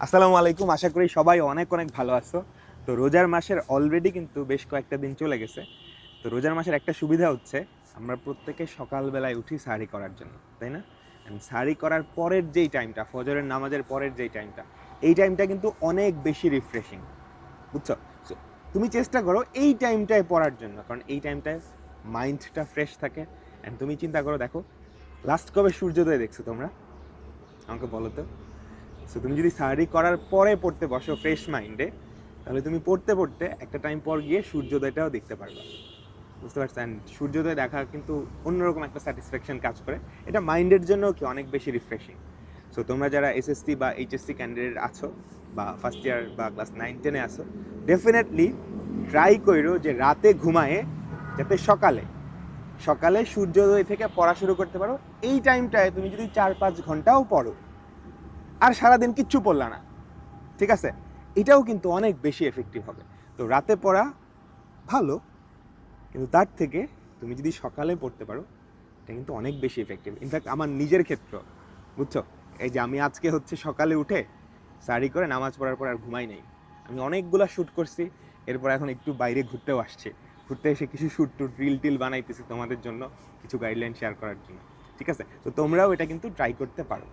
আসসালামু আলাইকুম। আশা করি সবাই অনেক অনেক ভালো আছো। তো রোজার মাসের অলরেডি কিন্তু বেশ কয়েকটা দিন চলে গেছে। তো রোজার মাসের একটা সুবিধা হচ্ছে আমরা প্রত্যেকে সকালবেলায় উঠি সাহরি করার জন্য, তাই না? সাহরি করার পরের যেই টাইমটা, ফজরের নামাজের পরের যেই টাইমটা, এই টাইমটা কিন্তু অনেক বেশি রিফ্রেশিং, বুঝছো? So, তুমি চেষ্টা করো এই টাইমটায় পড়ার জন্য, কারণ এই টাইমটায় মাইন্ডটা ফ্রেশ থাকে। অ্যান্ড তুমি চিন্তা করো, দেখো লাস্ট কবে সূর্যোদয় দেখছো তোমরা? আমাকে বলো তো। সো তুমি যদি সার্জারি করার পরে পড়তে বসো ফ্রেশ মাইন্ডে, তাহলে তুমি পড়তে পড়তে একটা টাইম পর গিয়ে সূর্যোদয়টাও দেখতে পারবে, বুঝতে পারছেন? সূর্যোদয় দেখা কিন্তু অন্যরকম একটা স্যাটিসফ্যাকশন কাজ করে। এটা মাইন্ডের জন্য কি অনেক বেশি রিফ্রেশিং। সো তোমরা যারা এসএসসি বা এইচএসসি ক্যান্ডিডেট আছো বা ফার্স্ট ইয়ার বা ক্লাস 9-10-এ আছো, ডেফিনেটলি ট্রাই করো যে রাতে ঘুমায়ে যাতে সকালে সকালে সূর্যোদয় থেকে পড়া শুরু করতে পারো। এই টাইমটায় তুমি যদি 4-5 ঘন্টাও পড়ো আর সারাদিন কিচ্ছু পড়লা না, ঠিক আছে, এটাও কিন্তু অনেক বেশি এফেক্টিভ হবে। তো রাতে পড়া ভালো, কিন্তু তার থেকে তুমি যদি সকালে পড়তে পারো, এটা কিন্তু অনেক বেশি এফেক্টিভ। ইনফ্যাক্ট আমার নিজের ক্ষেত্র, বুঝছো, এই যে আমি আজকে হচ্ছে সকালে উঠে সারি করে নামাজ পড়ার পর আর ঘুমাই নাই। আমি অনেকগুলা শ্যুট করছি, এরপর এখন একটু বাইরে ঘুরতেও আসছে। ঘুরতে এসে কিছু শ্যুট টুট রিল টিল বানাইতেছি তোমাদের জন্য, কিছু গাইডলাইন শেয়ার করার জন্য, ঠিক আছে? তো তোমরাও এটা কিন্তু ট্রাই করতে পারো।